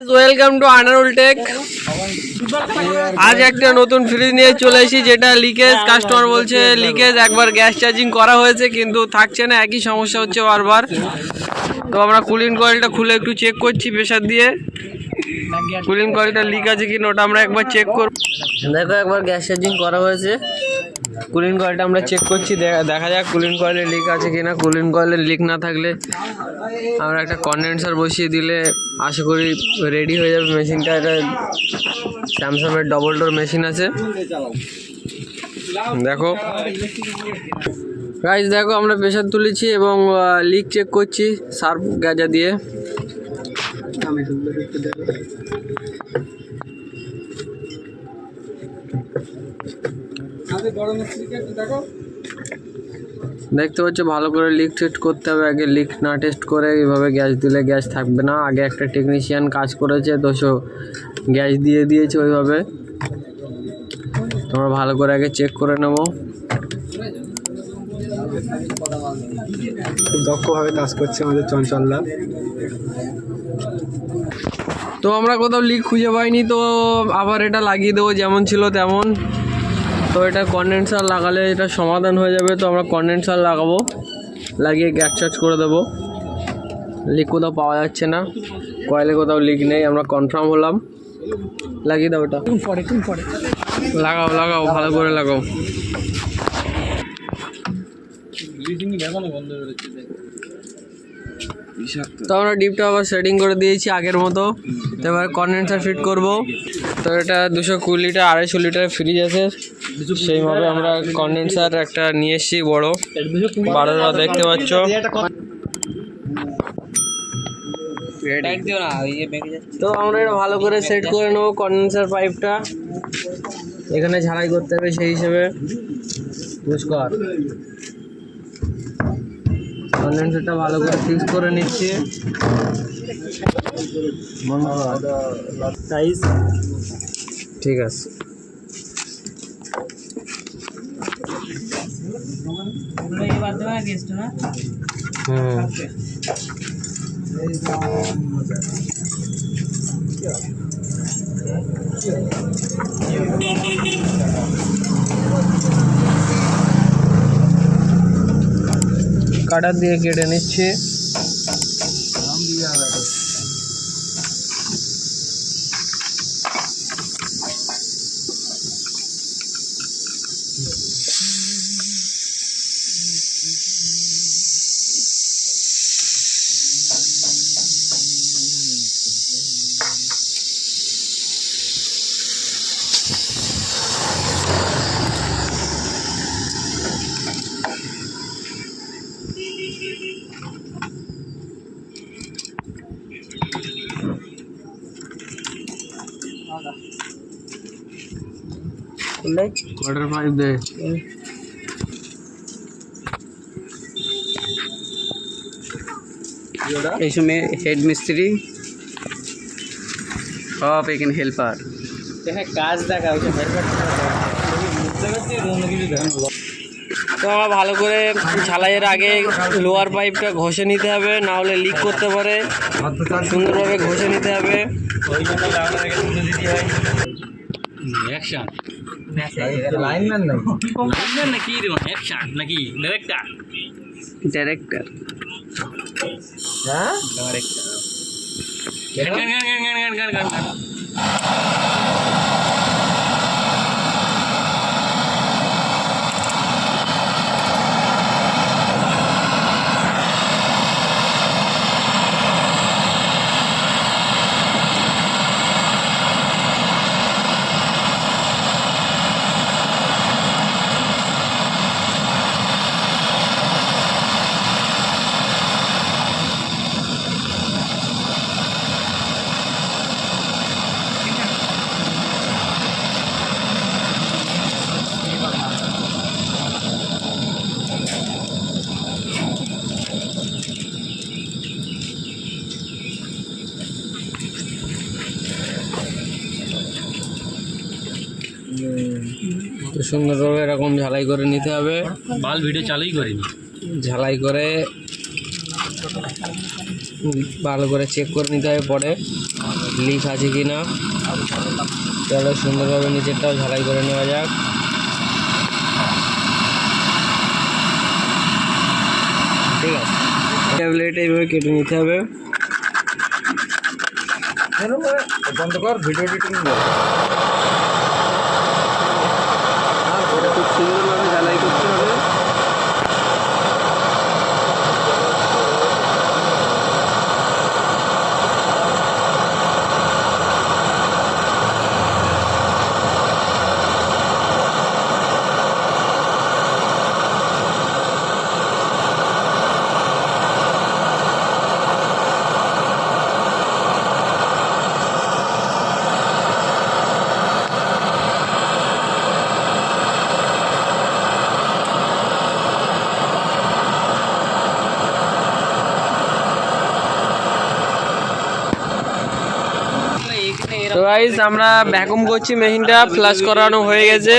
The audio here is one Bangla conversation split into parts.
Welcome to Anarul take. আজ একটা নতুন ফ্রিজ নিয়ে চলে এসেছি, যেটা লিকেজ। কাস্টমার বলছে লিকেজ, একবার গ্যাস চার্জিং করা হয়েছে কিন্তু থাকছে না, একই সমস্যা হচ্ছে বারবার। তো আমরা কুলিং কয়েলটা খুলে একটু চেক করছি প্রেসার দিয়ে, কুলিং কয়েলটা লিক আছে কিনা ওটা আমরা একবার চেক করব। দেখো একবার গ্যাস চার্জিং করা হয়েছে, কুলিং কয়েলটা আমরা চেক করছি, দেখা যাক কুলিং কয়েলে লিক আছে কিনা। কুলিং কয়েলে লিক না থাকলে আমরা একটা কন্ডেন্সার বসিয়ে দিলে আশা করি রেডি হয়ে যাবে মেশিনটা। এটা স্যামসাংয়ের ডবল ডোর মেশিন আছে। দেখো গাইস, দেখো আমরা প্রেসার তুলেছি এবং লিক চেক করছি সার্ফ গাজা দিয়ে। দেখতে পাচ্ছ ভালো করে লিক টেস্ট করতে হবে। আগে লিক না টেস্ট করে এইভাবে গ্যাস দিলে গ্যাস থাকবে না। আগে একটা টেকনিশিয়ান কাজ করেছে, তো গ্যাস দিয়ে দিয়েছে ওইভাবে। তোমরা ভালো করে আগে চেক করে নেবো। খুব দক্ষভাবে কাজ করছে আমাদের চঞ্চলদা। তো আমরা কোথাও লিক খুঁজে পাইনি, তো আবার এটা লাগিয়ে দেবো যেমন ছিল তেমন। তো এটা কন্ডেন্সার লাগালে এটা সমাধান হয়ে যাবে। তো আমরা কন্ডেন্সার লাগাবো, লাগিয়ে গ্যাস চার্জ করে দেবো। লিক কোথাও পাওয়া যাচ্ছে না, কয়েলে কোথাও লিক নেই, আমরা কনফার্ম হলাম। লাগিয়ে দাও ওটা, লাগাও লাগাও ভালো করে লাগাও। তো আমরা ডিপটা আবার সেটিং করে দিয়েছি আগের মতো। তো এবার কন্ডেন্সার ফিট করব। তো এটা 220 লিটার 250 লিটারের ফ্রিজ আছে, সেইভাবে আমরা কন্ডেন্সার একটা নিয়ে এসেছি বড় 12 দেখতে পাচ্ছ। তো আমরা এটা ভালো করে সেট করে নেবো কন্ডেন্সার পাইপটা, এখানে ঝালাই করতে হবে সেই হিসেবে। বুঝকর কন্ডেন্সারটা ভালো করে ফিক্স করে নিচ্ছি। ঠিক আছে, কাটার দিয়ে কেটে নিচ্ছি। वाटर पाइप दे इसमें हेड मिस्त्री सब एखाने हेल्पार কাজ দেখা হচ্ছে। তো আমরা ভালো করে ঝালাইয়ের আগে লোয়ার পাইপটা ঘষে নিতে হবে, না হলে লিক করতে পারে। সুন্দরভাবে ঘষে নিতে হবে। অ্যাকশন লাইনম্যান নাকি অ্যাকশন নাকি ডাইরেক্টর ডাইরেক্টর হ্যাঁ গান তো সুন্দরভাবে এরকম ঝালাই করে নিতে হবে। মাল ভিডিও চালুই করিনি, ঝালাই করে ভালো করে চেক করে নিতে হবে পরে। লিক আছে কি না। চলো সুন্দরভাবে নিচেরটাও ঝালাই করে নেওয়া যাক। ঠিক আছে, ট্যাবলেট এইভাবে কেটে নিতে হবে। বন্ধ কর, ভিডিও এডিটিং খুব সুন্দরভাবে ঝালাই করতে হবে। তো গাইস আমরা ভ্যাকুম করছি, মেশিনটা ফ্লাশ করানো হয়ে গেছে,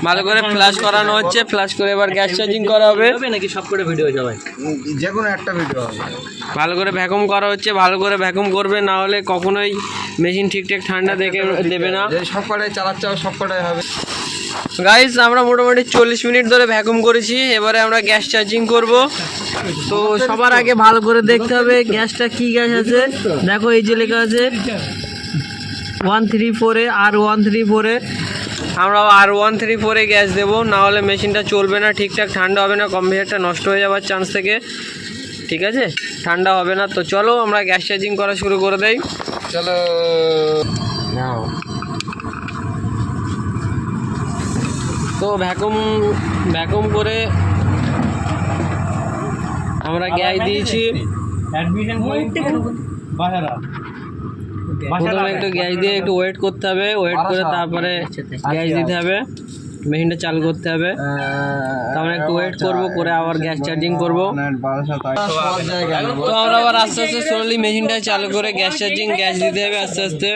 ভালো করে ফ্লাশ করানো হচ্ছে। ফ্লাশ করে এবার গ্যাস চার্জিং করা হবে নাকি সব করে ভিডিও সবাই যে কোনো একটা ভিডিও হবে। ভালো করে ভ্যাকুম করা হচ্ছে, ভালো করে ভ্যাকুম করবে, না হলে কখনোই মেশিন ঠিকঠাক ঠান্ডা দেখে দেবে না। যে সব কটাই চালাচ্ছে সব কটাই হবে। গাইস আমরা মোটামুটি 40 মিনিট ধরে ভ্যাকুম করেছি, এবারে আমরা গ্যাস চার্জিং করব। তো সবার আগে ভালো করে দেখতে হবে গ্যাসটা কি গ্যাস আছে। দেখো এই যে লেখা আছে 134 R134, আমরা R134 গ্যাস দেবো, না হলে মেশিনটা চলবে না, ঠিকঠাক ঠান্ডা হবে না, কম্পিউটারটা নষ্ট হয়ে যাওয়ার চান্স থেকে। ঠিক আছে, ঠান্ডা হবে না। তো চলো আমরা গ্যাস চার্জিং করা শুরু করে দেই। চলো নাও। তো ভ্যাকুম করে আমরা গ্যাস দিয়েছি। প্রথমে একটু গ্যাস দিয়ে একটু ওয়েট করতে হবে, ওয়েট করে তারপরে গ্যাস দিতে হবে, মেশিনটা চালু করতে হবে। তারপরে একটু ওয়েট করবো, করে আবার গ্যাস চার্জিং করবো। তো আমরা আবার আস্তে আস্তে স্লোলি মেশিনটা চালু করে গ্যাস চার্জিং গ্যাস দিতে হবে আস্তে আস্তে।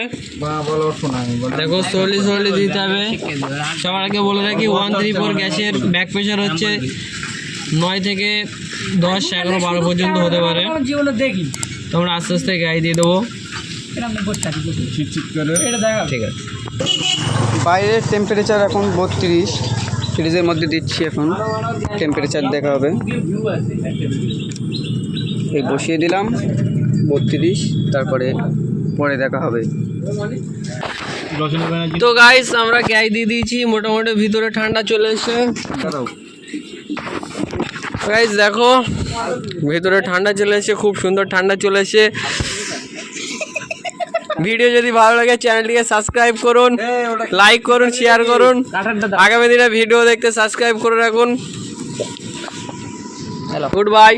দেখো স্লোলি দিতে হবে। সবার আগে বলে রাখি 134 গ্যাসের ব্যাক প্রেশার হচ্ছে 9 থেকে 10, 11, 12 পর্যন্ত হতে পারে। তোমরা আস্তে আস্তে গ্যাস দিয়ে দেবো। ঠিক আছে, বাইরের টেম্পারেচার এখন 32, ফ্রিজের মধ্যে দিচ্ছি, এখন টেম্পারেচার দেখা হবে। এই বসিয়ে দিলাম 32, তারপরে পরে দেখা হবে। তো গাইস আমরা গ্যাস দিয়ে দিয়েছি, মোটামুটি ভিতরে ঠান্ডা চলে এসেছে। গাইস দেখো ভিতরে ঠান্ডা চলে এসেছে, খুব সুন্দর ঠান্ডা চলে এসেছে। ভিডিও যদি ভালো লাগে চ্যানেলটিকে সাবস্ক্রাইব করুন, লাইক করুন, শেয়ার করুন। আগামী দিনে ভিডিও দেখতে সাবস্ক্রাইব করে রাখুন। Good bye.